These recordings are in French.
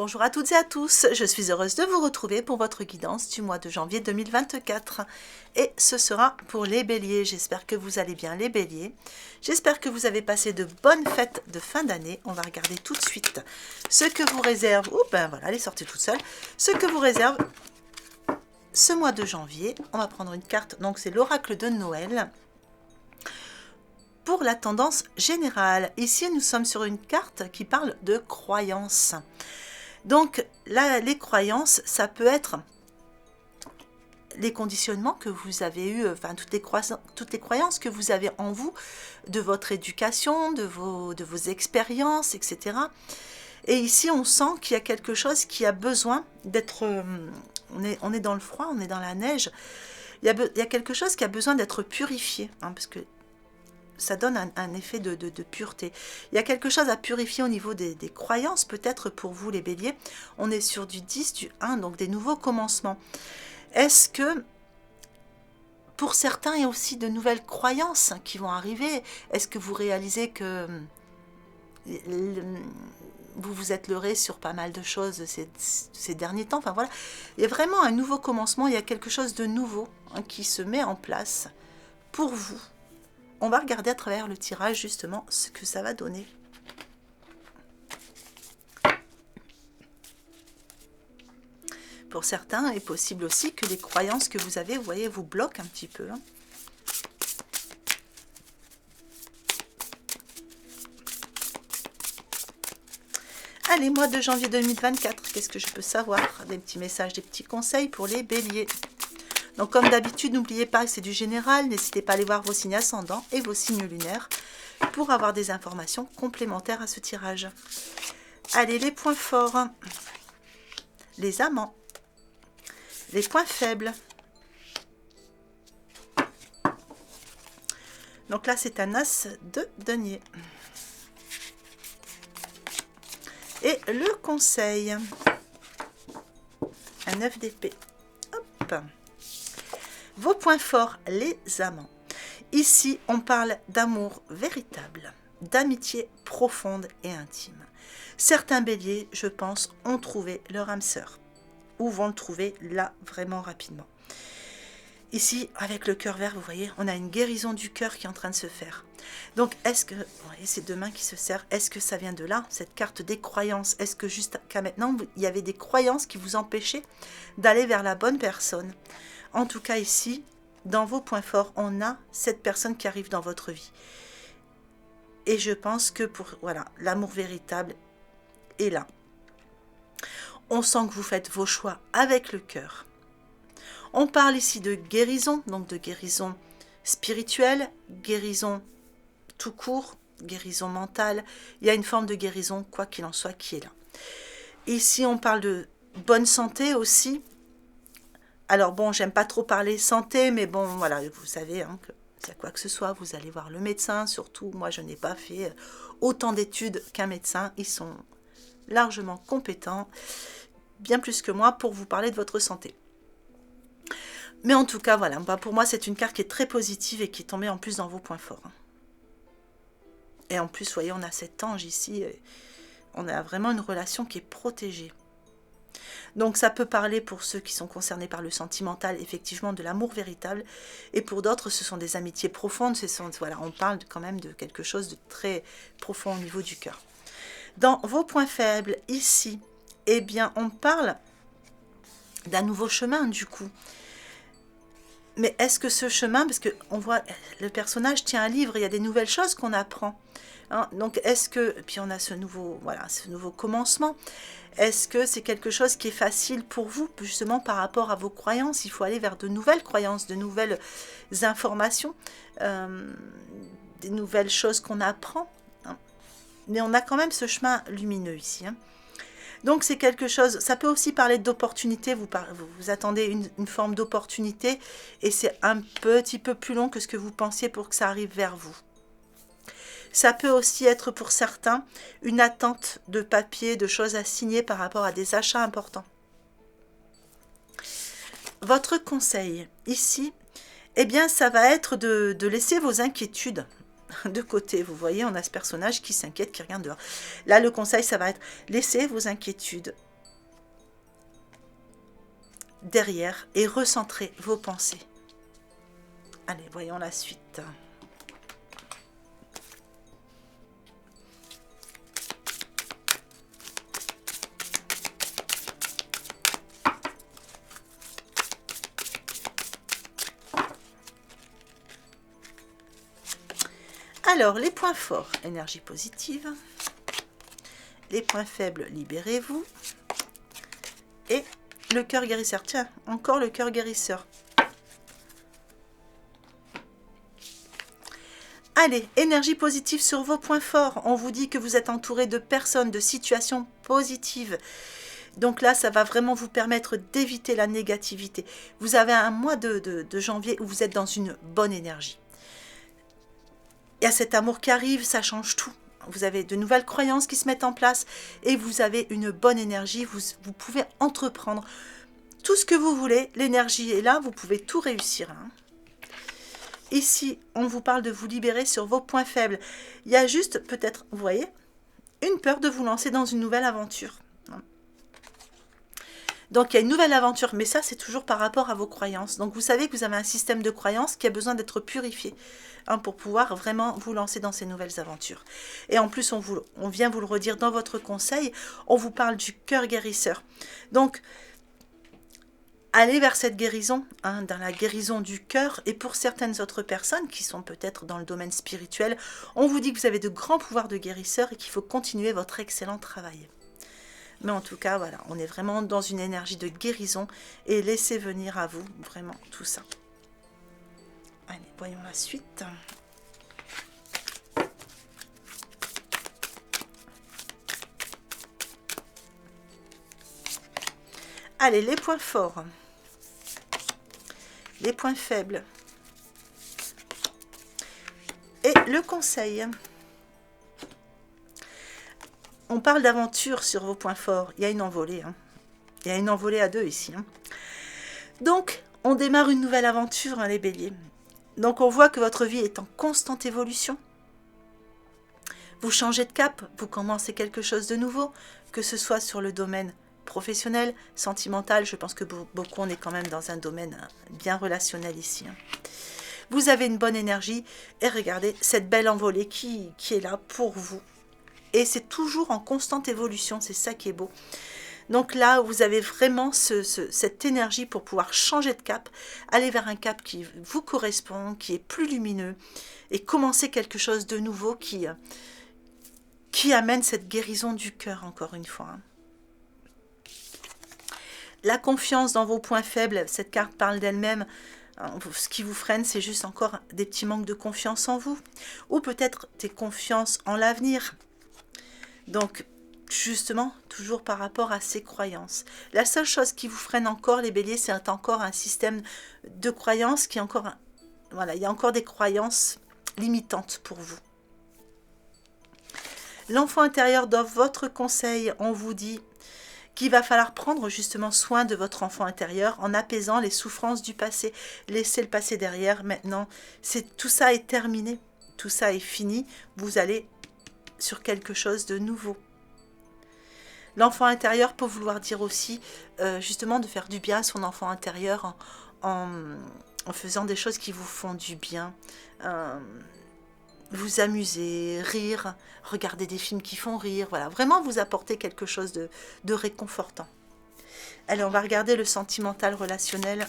Bonjour à toutes et à tous, je suis heureuse de vous retrouver pour votre guidance du mois de janvier 2024 et ce sera pour les béliers. J'espère que vous allez bien les béliers, j'espère que vous avez passé de bonnes fêtes de fin d'année. On va regarder tout de suite ce que vous réserve, voilà, elle est sortie toute seule, ce que vous réserve ce mois de janvier. On va prendre une carte, donc c'est l'oracle de Noël. Pour la tendance générale, ici nous sommes sur une carte qui parle de croyances. Donc là, les croyances, ça peut être les conditionnements que vous avez eus, enfin toutes les croyances que vous avez en vous, de votre éducation, de vos expériences, etc. Et ici, on sent qu'il y a quelque chose qui a besoin d'être... on est dans le froid, on est dans la neige. Il y a quelque chose qui a besoin d'être purifié, parce que ça donne un effet de pureté. Il y a quelque chose à purifier au niveau des croyances, peut-être pour vous les béliers. On est sur du 10, du 1, donc des nouveaux commencements. Est-ce que pour certains, il y a aussi de nouvelles croyances qui vont arriver? Est-ce que vous réalisez que vous vous êtes leurré sur pas mal de choses ces derniers temps? Enfin voilà, il y a vraiment un nouveau commencement, il y a quelque chose de nouveau qui se met en place pour vous. On va regarder à travers le tirage justement ce que ça va donner. Pour certains, il est possible aussi que les croyances que vous avez, vous voyez, vous bloquent un petit peu. Allez, mois de janvier 2024, qu'est-ce que je peux savoir? Des petits messages, des petits conseils pour les béliers. Donc comme d'habitude, n'oubliez pas que c'est du général, n'hésitez pas à aller voir vos signes ascendants et vos signes lunaires pour avoir des informations complémentaires à ce tirage. Allez, les points forts, les amants, les points faibles. Donc là, c'est un as de denier. Et le conseil, un 9 d'épée. Hop. Vos points forts, les amants. Ici, on parle d'amour véritable, d'amitié profonde et intime. Certains béliers, je pense, ont trouvé leur âme sœur, ou vont le trouver là vraiment rapidement. Ici, avec le cœur vert, vous voyez, on a une guérison du cœur qui est en train de se faire. Donc, est-ce que, vous voyez, ces deux mains qui se serrent, est-ce que ça vient de là, cette carte des croyances? Est-ce que jusqu'à maintenant, il y avait des croyances qui vous empêchaient d'aller vers la bonne personne? En tout cas, ici, dans vos points forts, on a cette personne qui arrive dans votre vie. Et je pense que voilà, l'amour véritable est là. On sent que vous faites vos choix avec le cœur. On parle ici de guérison, donc de guérison spirituelle, guérison tout court, guérison mentale. Il y a une forme de guérison, quoi qu'il en soit, qui est là. Ici, on parle de bonne santé aussi. Alors bon, j'aime pas trop parler santé, mais bon, voilà, vous savez, que s'il y a quoi que ce soit, vous allez voir le médecin. Surtout, moi, je n'ai pas fait autant d'études qu'un médecin. Ils sont largement compétents, bien plus que moi, pour vous parler de votre santé. Mais en tout cas, voilà, pour moi, c'est une carte qui est très positive et qui est tombée en plus dans vos points forts. Et en plus, vous voyez, on a cet ange ici. On a vraiment une relation qui est protégée. Donc ça peut parler pour ceux qui sont concernés par le sentimental, effectivement de l'amour véritable, et pour d'autres ce sont des amitiés profondes, voilà, on parle quand même de quelque chose de très profond au niveau du cœur. Dans vos points faibles, ici, eh bien on parle d'un nouveau chemin du coup. Mais est-ce que ce chemin, parce qu'on voit, le personnage tient un livre, il y a des nouvelles choses qu'on apprend. Donc est-ce que, puis on a ce nouveau commencement, est-ce que c'est quelque chose qui est facile pour vous, justement par rapport à vos croyances? Il faut aller vers de nouvelles croyances, de nouvelles informations, des nouvelles choses qu'on apprend. Mais on a quand même ce chemin lumineux ici. Donc c'est quelque chose, ça peut aussi parler d'opportunité, vous attendez une forme d'opportunité et c'est un petit peu plus long que ce que vous pensiez pour que ça arrive vers vous. Ça peut aussi être pour certains une attente de papier, de choses à signer par rapport à des achats importants. Votre conseil ici, eh bien ça va être de laisser vos inquiétudes de côté. Vous voyez, on a ce personnage qui s'inquiète, qui regarde dehors. Là, le conseil, ça va être laissez vos inquiétudes derrière et recentrez vos pensées. Allez, voyons la suite. Alors, les points forts, énergie positive. Les points faibles, libérez-vous. Et le cœur guérisseur. Tiens, encore le cœur guérisseur. Allez, énergie positive sur vos points forts. On vous dit que vous êtes entouré de personnes, de situations positives. Donc là, ça va vraiment vous permettre d'éviter la négativité. Vous avez un mois de janvier où vous êtes dans une bonne énergie. Il y a cet amour qui arrive, ça change tout. Vous avez de nouvelles croyances qui se mettent en place et vous avez une bonne énergie. Vous pouvez entreprendre tout ce que vous voulez. L'énergie est là, vous pouvez tout réussir. Ici, on vous parle de vous libérer sur vos points faibles. Il y a juste peut-être, vous voyez, une peur de vous lancer dans une nouvelle aventure. Donc, il y a une nouvelle aventure, mais ça, c'est toujours par rapport à vos croyances. Donc, vous savez que vous avez un système de croyances qui a besoin d'être purifié pour pouvoir vraiment vous lancer dans ces nouvelles aventures. Et en plus, on vient vous le redire dans votre conseil, on vous parle du cœur guérisseur. Donc, allez vers cette guérison, dans la guérison du cœur. Et pour certaines autres personnes qui sont peut-être dans le domaine spirituel, on vous dit que vous avez de grands pouvoirs de guérisseur et qu'il faut continuer votre excellent travail. Mais en tout cas, voilà, on est vraiment dans une énergie de guérison et laissez venir à vous vraiment tout ça. Allez, voyons la suite. Allez, les points forts, les points faibles et le conseil. On parle d'aventure sur vos points forts. Il y a une envolée. Il y a une envolée à deux ici. Donc, on démarre une nouvelle aventure, les béliers. Donc, on voit que votre vie est en constante évolution. Vous changez de cap, vous commencez quelque chose de nouveau, que ce soit sur le domaine professionnel, sentimental. Je pense que beaucoup, on est quand même dans un domaine bien relationnel ici. Vous avez une bonne énergie et regardez cette belle envolée qui est là pour vous. Et c'est toujours en constante évolution, c'est ça qui est beau. Donc là, vous avez vraiment cette énergie pour pouvoir changer de cap, aller vers un cap qui vous correspond, qui est plus lumineux, et commencer quelque chose de nouveau qui amène cette guérison du cœur, encore une fois. La confiance dans vos points faibles, cette carte parle d'elle-même. Ce qui vous freine, c'est juste encore des petits manques de confiance en vous, ou peut-être des confiances en l'avenir. Donc, justement, toujours par rapport à ces croyances. La seule chose qui vous freine encore, les béliers, c'est encore un système de croyances qui est encore... Voilà, il y a encore des croyances limitantes pour vous. L'enfant intérieur, dans votre conseil, on vous dit qu'il va falloir prendre justement soin de votre enfant intérieur en apaisant les souffrances du passé. Laissez le passé derrière. Maintenant, tout ça est terminé. Tout ça est fini. Vous allez sur quelque chose de nouveau. L'enfant intérieur peut vouloir dire aussi justement de faire du bien à son enfant intérieur en faisant des choses qui vous font du bien. Vous amuser, rire, regarder des films qui font rire. Voilà, vraiment vous apporter quelque chose de réconfortant. Allez, on va regarder le sentimental relationnel.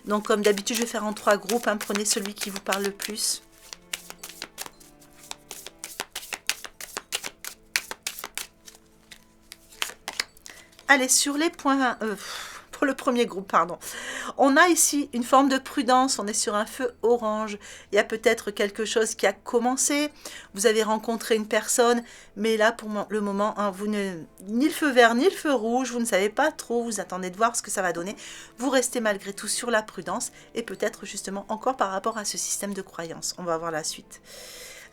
Donc comme d'habitude, je vais faire en 3 groupes. Prenez celui qui vous parle le plus. Allez, sur les points... pour le premier groupe, pardon. On a ici une forme de prudence. On est sur un feu orange. Il y a peut-être quelque chose qui a commencé. Vous avez rencontré une personne. Mais là, pour le moment, vous ni le feu vert, ni le feu rouge. Vous ne savez pas trop. Vous attendez de voir ce que ça va donner. Vous restez malgré tout sur la prudence. Et peut-être justement encore par rapport à ce système de croyance. On va voir la suite.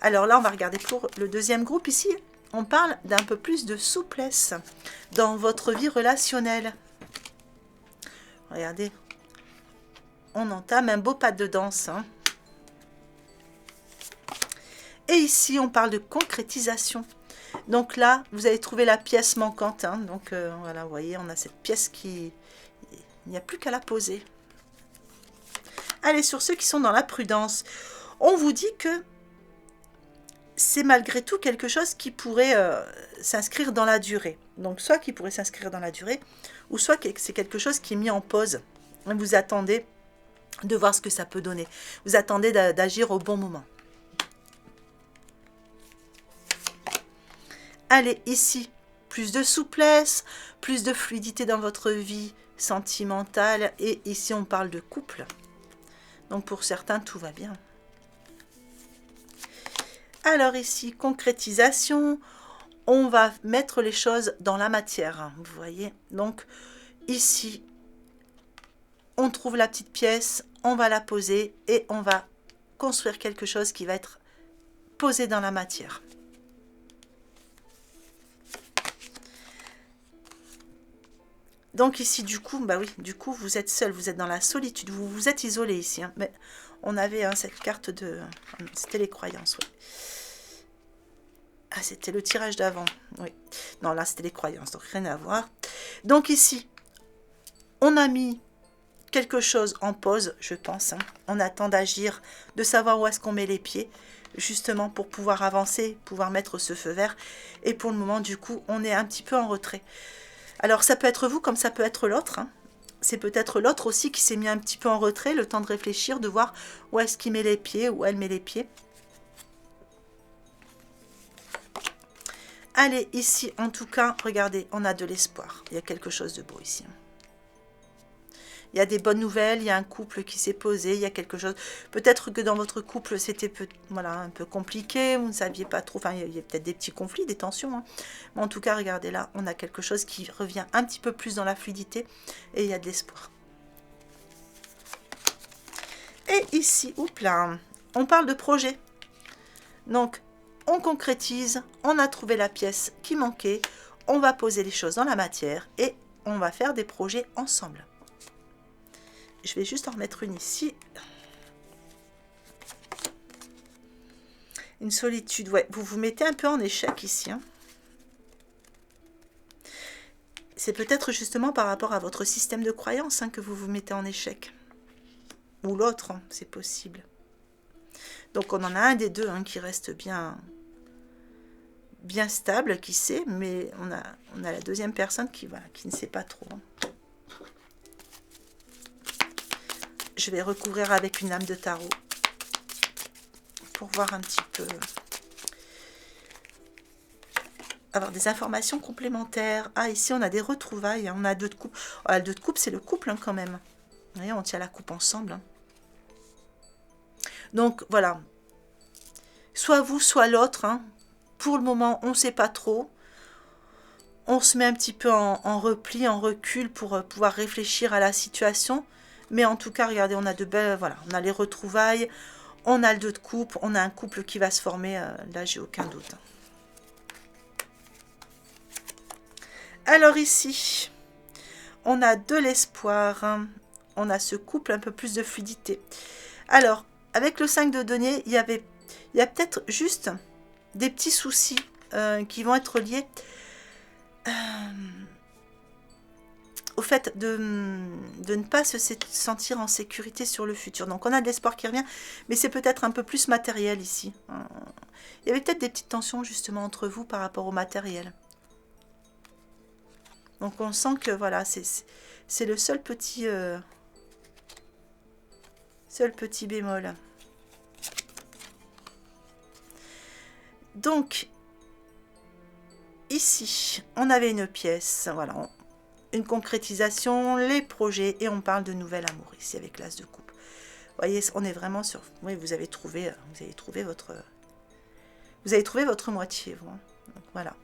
Alors là, on va regarder pour le deuxième groupe ici. On parle d'un peu plus de souplesse dans votre vie relationnelle. Regardez, on entame un beau pas de danse. Et ici, on parle de concrétisation. Donc là, vous allez trouver la pièce manquante. Hein. Donc voilà, vous voyez, on a cette pièce qui... Il n'y a plus qu'à la poser. Allez, sur ceux qui sont dans la prudence, on vous dit que c'est malgré tout quelque chose qui pourrait s'inscrire dans la durée. Donc soit qui pourrait s'inscrire dans la durée, ou soit que c'est quelque chose qui est mis en pause. Vous attendez de voir ce que ça peut donner. Vous attendez d'agir au bon moment. Allez, ici, plus de souplesse, plus de fluidité dans votre vie sentimentale. Et ici, on parle de couple. Donc, pour certains, tout va bien. Alors ici, concrétisation. On va mettre les choses dans la matière. Vous voyez. Donc, ici, on trouve la petite pièce. On va la poser et on va construire quelque chose qui va être posé dans la matière. Donc ici, du coup, bah oui, du coup, vous êtes seul, vous êtes dans la solitude, vous vous êtes isolé ici. Hein. Mais on avait cette carte de... C'était les croyances, oui. Ah, c'était le tirage d'avant, oui. Non, là, c'était les croyances, donc rien à voir. Donc ici, on a mis quelque chose en pause, je pense. Hein. On attend d'agir, de savoir où est-ce qu'on met les pieds, justement pour pouvoir avancer, pouvoir mettre ce feu vert. Et pour le moment, du coup, on est un petit peu en retrait. Alors, ça peut être vous comme ça peut être l'autre. Hein. C'est peut-être l'autre aussi qui s'est mis un petit peu en retrait, le temps de réfléchir, de voir où est-ce qu'il met les pieds, où elle met les pieds. Allez, ici, en tout cas, regardez, on a de l'espoir. Il y a quelque chose de beau ici. Il y a des bonnes nouvelles, il y a un couple qui s'est posé, il y a quelque chose. Peut-être que dans votre couple, c'était voilà, un peu compliqué, vous ne saviez pas trop. Enfin, il y a peut-être des petits conflits, des tensions. Hein. Mais en tout cas, regardez là, on a quelque chose qui revient un petit peu plus dans la fluidité et il y a de l'espoir. Et ici, oups là, on parle de projet. Donc, on concrétise, on a trouvé la pièce qui manquait, on va poser les choses dans la matière et on va faire des projets ensemble. Je vais juste en remettre une ici. Une solitude, ouais. Vous vous mettez un peu en échec ici. Hein. C'est peut-être justement par rapport à votre système de croyance hein, que vous vous mettez en échec. Ou l'autre, hein, c'est possible. Donc on en a un des deux hein, qui reste bien stable, qui sait, mais on a la deuxième personne qui ne sait pas trop. Hein. Je vais recouvrir avec une lame de tarot pour voir un petit peu, avoir des informations complémentaires. Ah, ici on a des retrouvailles, on a deux de coupe. Oh, le deux de coupe, c'est le couple hein, quand même. Vous voyez, on tient la coupe ensemble. Hein. Donc voilà, soit vous, soit l'autre. Hein. Pour le moment, on ne sait pas trop. On se met un petit peu en repli, en recul pour pouvoir réfléchir à la situation. Mais en tout cas, regardez, on a de belles, voilà, on a les retrouvailles, on a le deux de coupe, on a un couple qui va se former. Là, j'ai aucun doute. Alors ici, on a de l'espoir. Hein. On a ce couple, un peu plus de fluidité. Alors, avec le 5 de denier, il y a peut-être juste des petits soucis qui vont être liés au fait de ne pas se sentir en sécurité sur le futur. Donc on a de l'espoir qui revient, mais c'est peut-être un peu plus matériel ici. Il y avait peut-être des petites tensions justement entre vous par rapport au matériel. Donc on sent que voilà, c'est le seul petit bémol. Donc ici, on avait une pièce, voilà, une concrétisation, les projets, et on parle de nouvel amour ici avec l'as de coupe. Vous voyez, on est vraiment sur... Oui, vous avez trouvé votre moitié, vous. Hein. Donc voilà.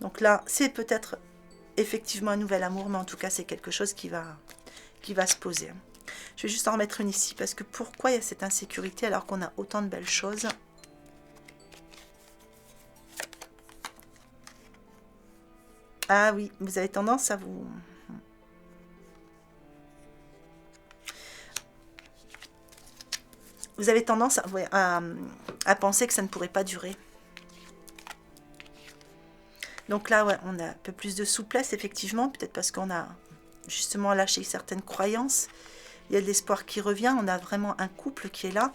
Donc là, c'est peut-être effectivement un nouvel amour, mais en tout cas, c'est quelque chose qui va se poser. Je vais juste en remettre une ici, parce que pourquoi il y a cette insécurité alors qu'on a autant de belles choses ? Ah oui, vous avez tendance à vous... Vous avez tendance à penser que ça ne pourrait pas durer. Donc là, ouais, on a un peu plus de souplesse, effectivement, peut-être parce qu'on a justement lâché certaines croyances. Il y a de l'espoir qui revient, on a vraiment un couple qui est là.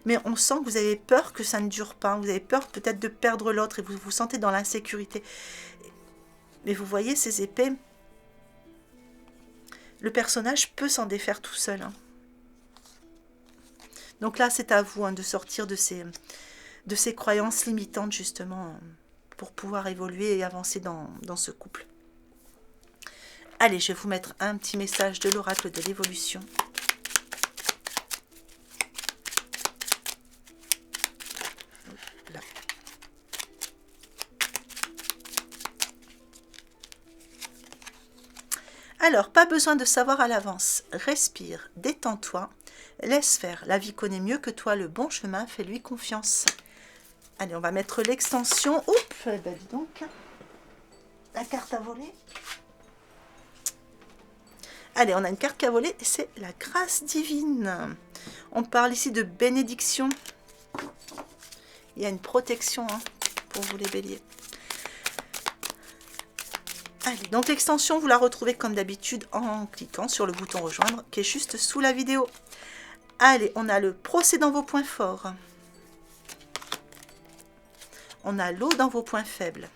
Mais on sent que vous avez peur que ça ne dure pas. Vous avez peur peut-être de perdre l'autre et vous vous sentez dans l'insécurité. Mais vous voyez ces épées, le personnage peut s'en défaire tout seul. Hein. Donc là, c'est à vous de sortir de ces croyances limitantes, justement, pour pouvoir évoluer et avancer dans ce couple. Allez, je vais vous mettre un petit message de l'oracle de l'évolution. Alors, pas besoin de savoir à l'avance. Respire, détends-toi, laisse faire. La vie connaît mieux que toi le bon chemin, fais-lui confiance. Allez, on va mettre l'extension. Oups, ben dis donc. La carte à voler. Allez, on a une carte qui a volé, c'est la grâce divine. On parle ici de bénédiction. Il y a une protection pour vous les béliers. Allez, donc l'extension, vous la retrouvez comme d'habitude en cliquant sur le bouton rejoindre qui est juste sous la vidéo. Allez, on a le procès dans vos points forts. On a l'eau dans vos points faibles.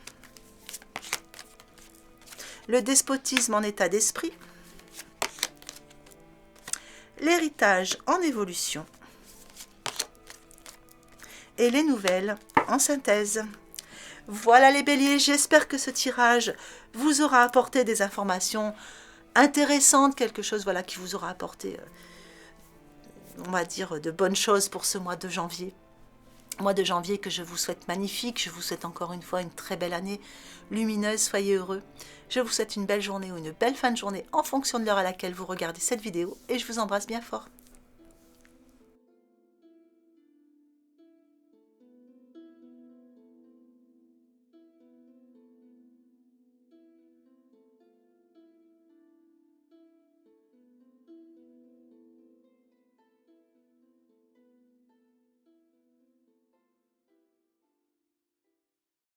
Le despotisme en état d'esprit. L'héritage en évolution. Et les nouvelles en synthèse. Voilà les béliers, j'espère que ce tirage vous aura apporté des informations intéressantes, quelque chose voilà, qui vous aura apporté, on va dire, de bonnes choses pour ce mois de janvier. Mois de janvier que je vous souhaite magnifique, je vous souhaite encore une fois une très belle année lumineuse, soyez heureux. Je vous souhaite une belle journée ou une belle fin de journée en fonction de l'heure à laquelle vous regardez cette vidéo et je vous embrasse bien fort.